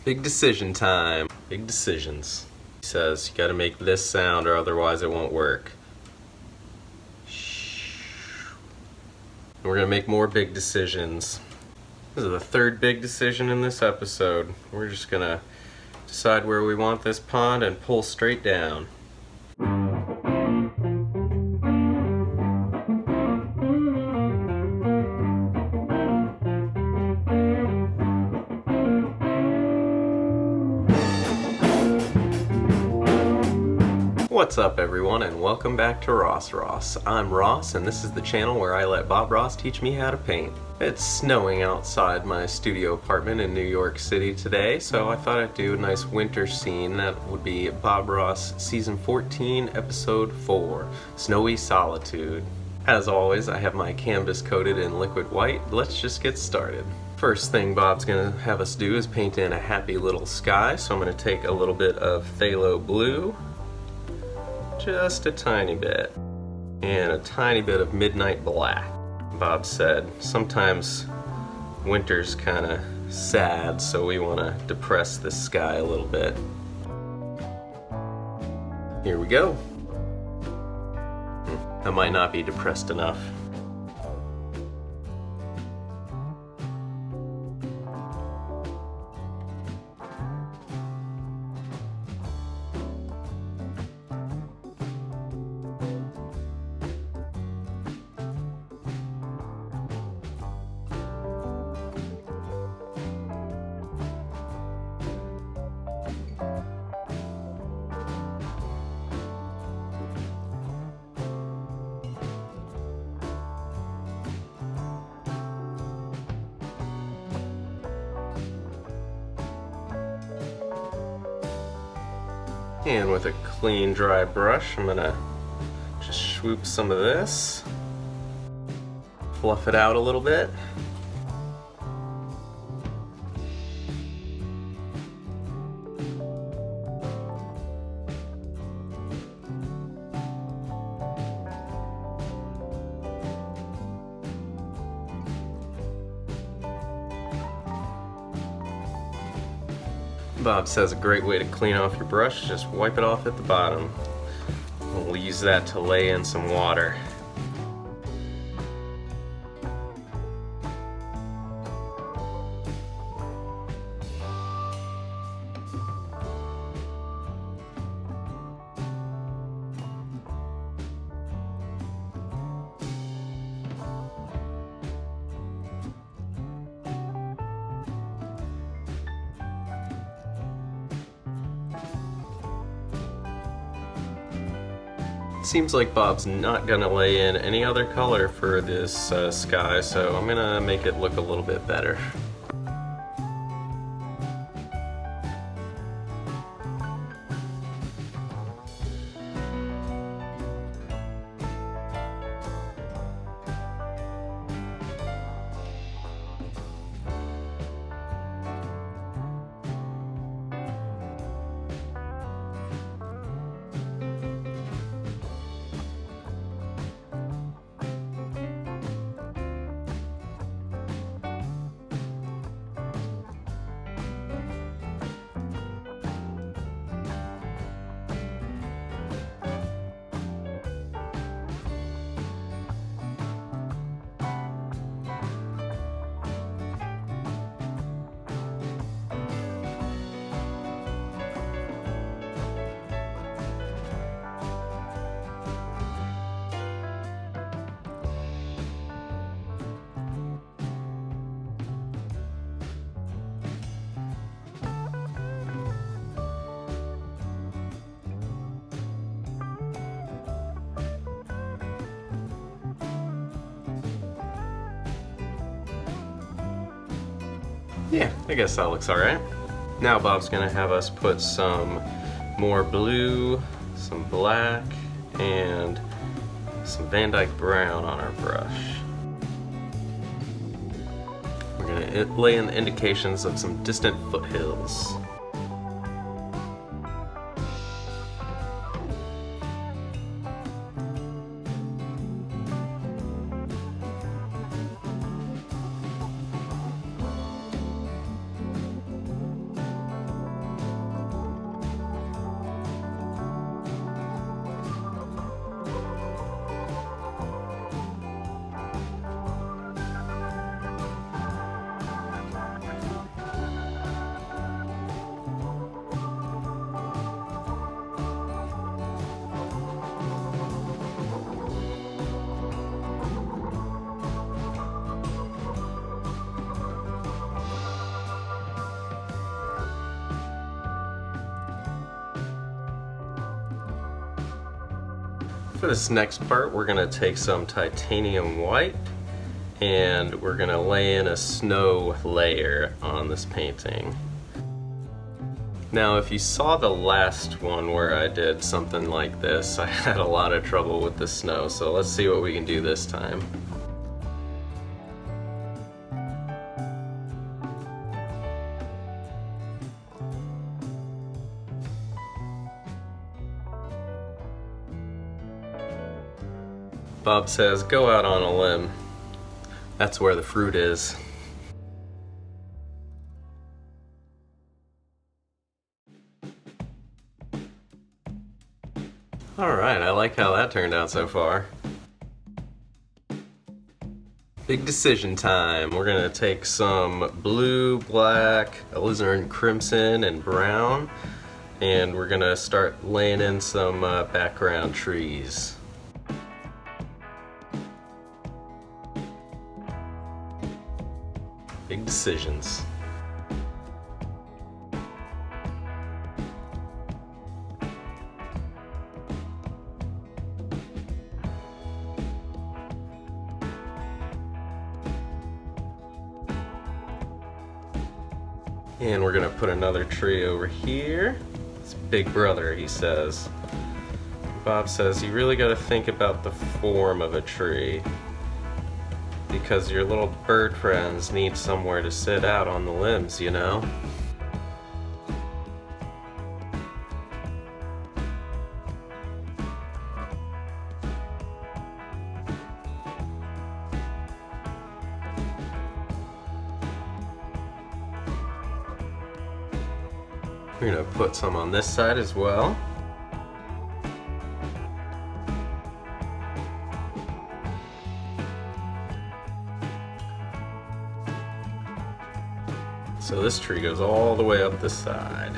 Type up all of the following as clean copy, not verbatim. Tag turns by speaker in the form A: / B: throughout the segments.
A: Big decision time. Big decisions. He says, you gotta make this sound or otherwise it won't work. And we're gonna make more big decisions. This is the third big decision in this episode. We're just gonna decide where we want this pond and pull straight down. What's up everyone and welcome back to rossross. I'm Ross and this is the channel where I let Bob Ross teach me how to paint. It's snowing outside my studio apartment in New York City today, so I thought I'd do a nice winter scene that would be Bob Ross Season 14, Episode 4, Snowy Solitude. As always, I have my canvas coated in liquid white. Let's just get started. First thing Bob's gonna have us do is paint in a happy little sky, so I'm gonna take a little bit of phthalo blue, just a tiny bit, and a tiny bit of midnight black. Bob said sometimes winter's kind of sad, so we want to depress the sky a little bit. Here we go. That might not be depressed enough. And with a clean, dry brush, I'm gonna just swoop some of this, fluff it out a little bit. Bob says a great way to clean off your brush is just wipe it off at the bottom. We'll use that to lay in some water. Seems like Bob's not gonna lay in any other color for this sky, so I'm gonna make it look a little bit better. Yeah, I guess that looks alright. Now Bob's gonna have us put some more blue, some black, and some Van Dyke brown on our brush. We're gonna lay in the indications of some distant foothills. For this next part, we're going to take some titanium white and we're going to lay in a snow layer on this painting. Now, if you saw the last one where I did something like this, I had a lot of trouble with the snow, so let's see what we can do this time. Bob says, go out on a limb. That's where the fruit is. Alright, I like how that turned out so far. Big decision time. We're gonna take some blue, black, alizarin crimson, and brown, and we're gonna start laying in some background trees. Big decisions. And we're gonna put another tree over here. It's Big Brother, he says. Bob says, you really gotta think about the form of a tree, because your little bird friends need somewhere to sit out on the limbs, you know? We're gonna put some on this side as well. So this tree goes all the way up this side.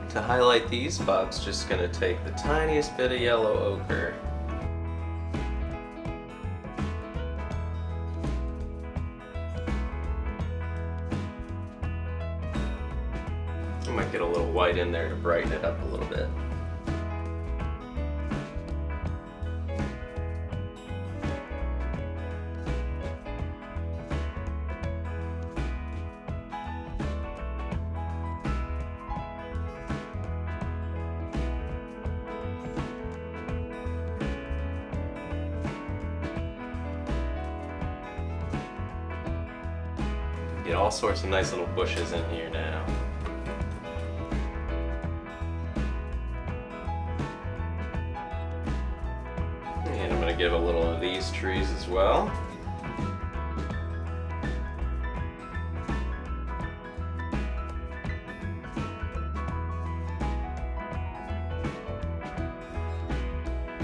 A: To highlight these, Bob's just going to take the tiniest bit of yellow ochre. I might get a little white in there to brighten it up a little bit. Get all sorts of nice little bushes in here now. And I'm going to give a little of these trees as well.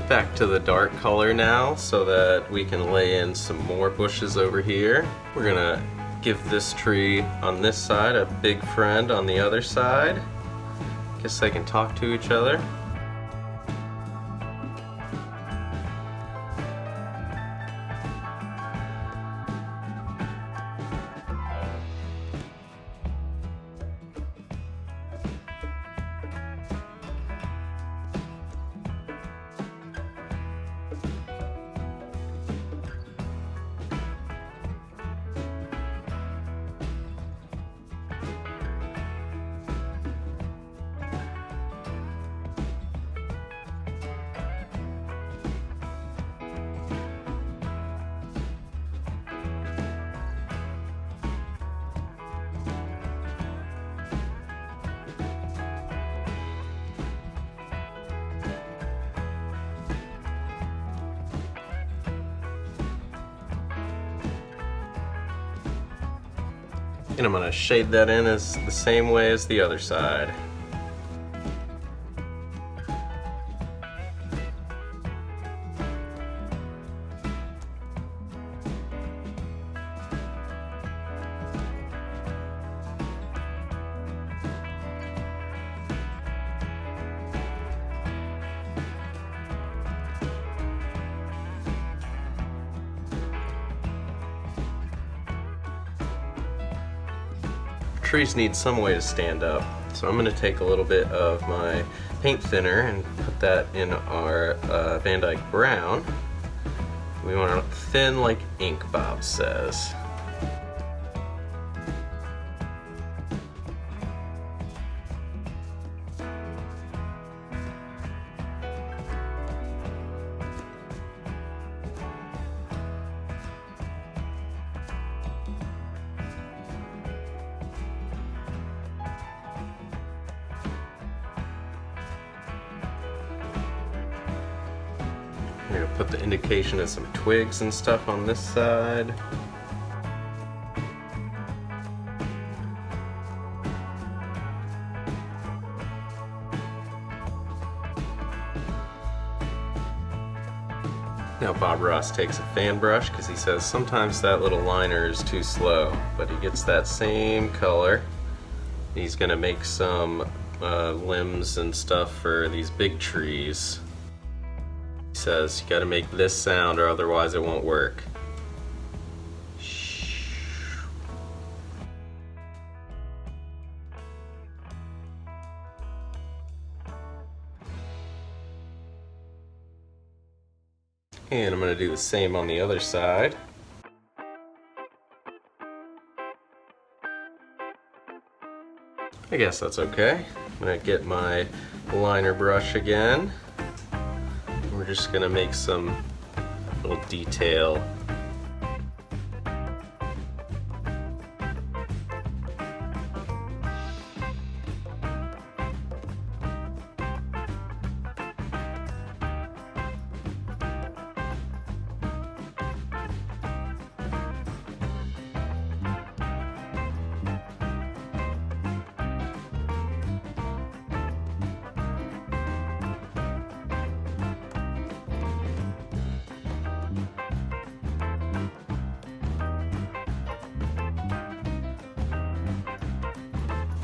A: Back to the dark color now so that we can lay in some more bushes over here. We're going to give this tree on this side a big friend on the other side. Guess they can talk to each other. And I'm going to shade that in as the same way as the other side. Trees need some way to stand up, so I'm going to take a little bit of my paint thinner and put that in our Van Dyke Brown. We want it thin like ink, Bob says. I'm going to put the indication of some twigs and stuff on this side. Now Bob Ross takes a fan brush because he says sometimes that little liner is too slow, but he gets that same color. He's going to make some limbs and stuff for these big trees. He says you got to make this sound or otherwise it won't work. And I'm going to do the same on the other side. I guess that's okay. I'm going to get my liner brush again. We're just going to make some little detail.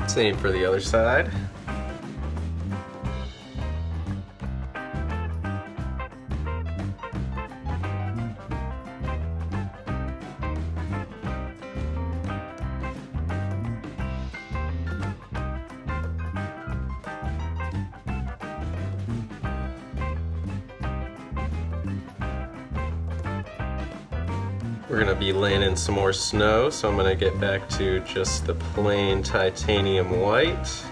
A: Same for the other side. We're going to be laying in some more snow, so I'm going to get back to just the plain titanium white.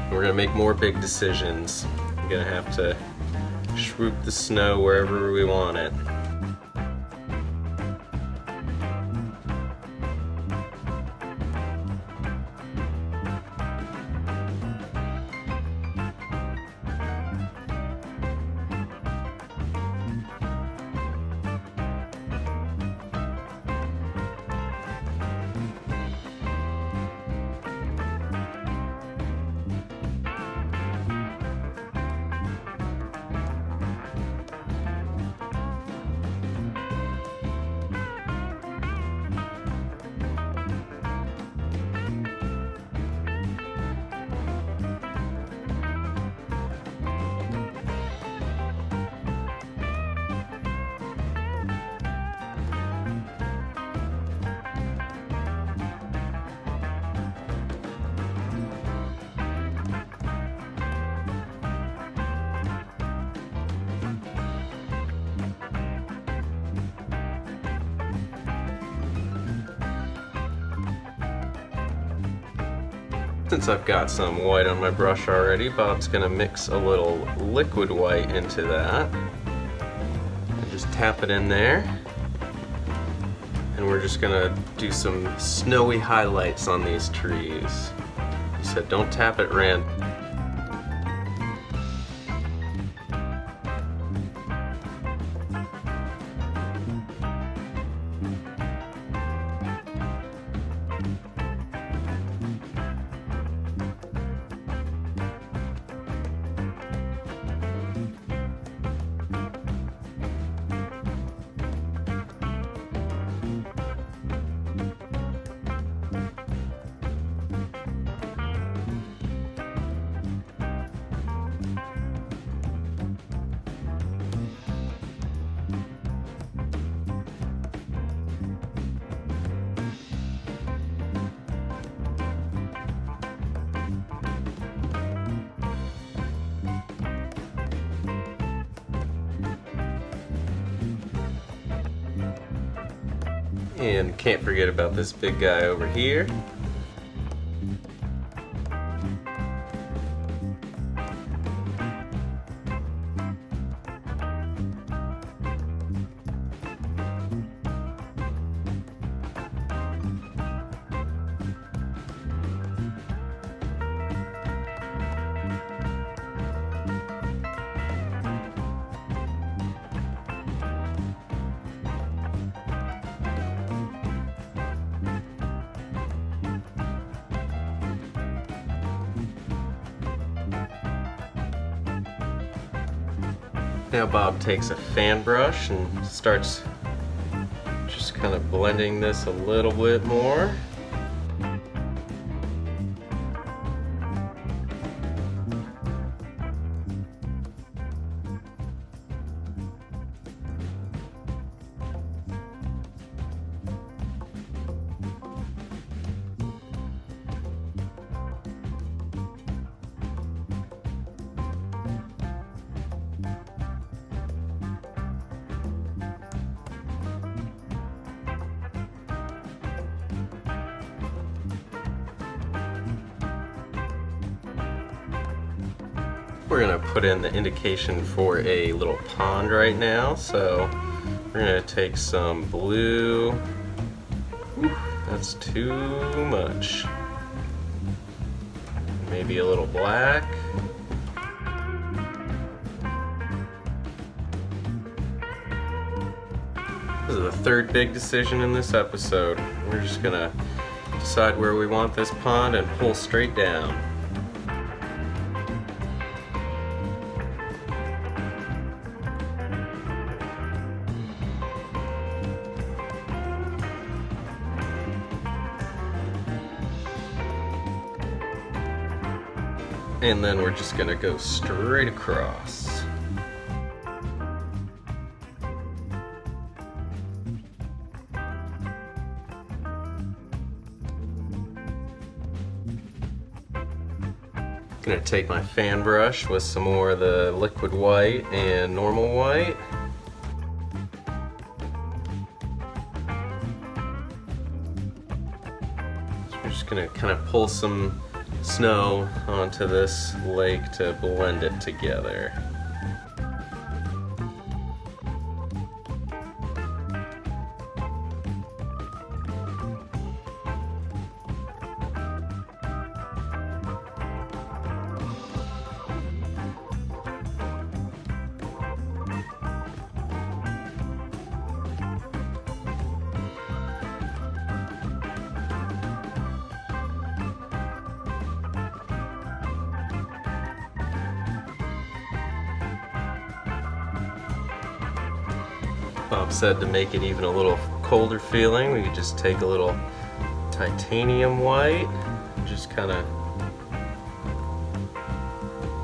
A: We're going to make more big decisions. I'm going to have to swoop the snow wherever we want it. Since I've got some white on my brush already, Bob's gonna mix a little liquid white into that. And just tap it in there. And we're just gonna do some snowy highlights on these trees. He said don't tap it random. And can't forget about this big guy over here. Now Bob takes a fan brush and starts just kind of blending this a little bit more. We're going to put in the indication for a little pond right now, so we're going to take some blue. Whew, that's too much. Maybe a little black. This is the third big decision in this episode. We're just going to decide where we want this pond and pull straight down. And then we're just going to go straight across. I'm going to take my fan brush with some more of the liquid white and normal white. So we're just going to kind of pull some snow onto this lake to blend it together. Bob said to make it even a little colder feeling, we could just take a little titanium white and just kind of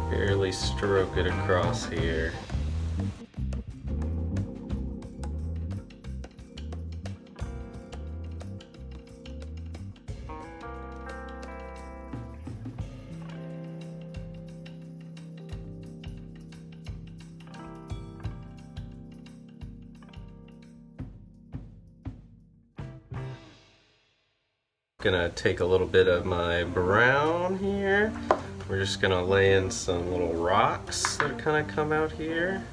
A: barely stroke it across here. Gonna take a little bit of my brown here. We're just gonna lay in some little rocks that kind of come out here.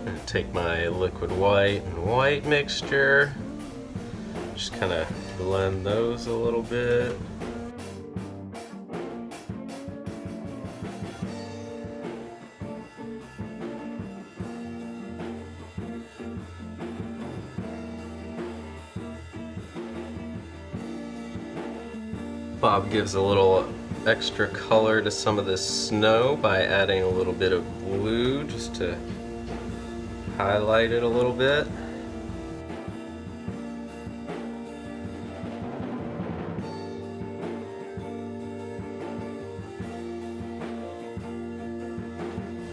A: Gonna take my liquid white and white mixture. Just kind of blend those a little bit. Bob gives a little extra color to some of this snow by adding a little bit of blue just to highlight it a little bit.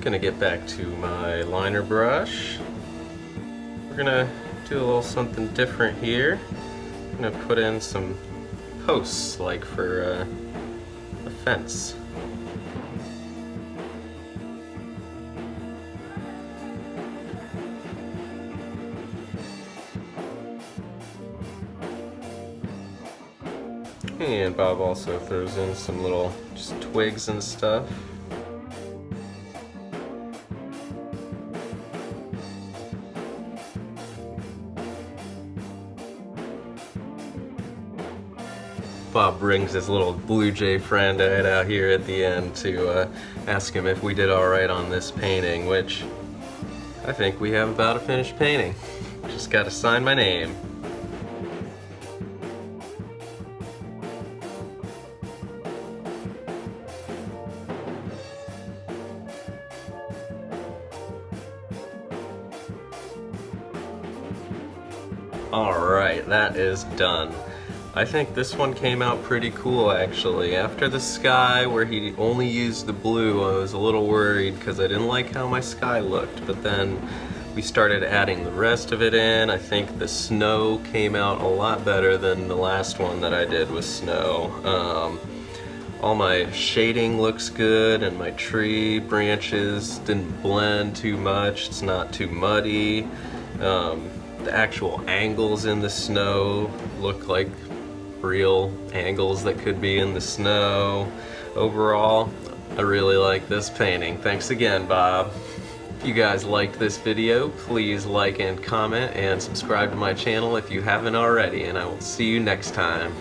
A: Gonna get back to my liner brush. We're gonna do a little something different here. I'm gonna put in some posts, like for a fence. And Bob also throws in some little just twigs and stuff. Bob brings his little blue jay friend out here at the end to ask him if we did alright on this painting, which I think we have about a finished painting. Just gotta sign my name. Alright, that is done. I think this one came out pretty cool actually. After the sky, where he only used the blue, I was a little worried because I didn't like how my sky looked, but then we started adding the rest of it in. I think the snow came out a lot better than the last one that I did with snow. All my shading looks good, and my tree branches didn't blend too much. It's not too muddy. The actual angles in the snow look like real angles that could be in the snow. Overall, I really like this painting. Thanks again, Bob. If you guys liked this video, please like and comment and subscribe to my channel if you haven't already, and I will see you next time.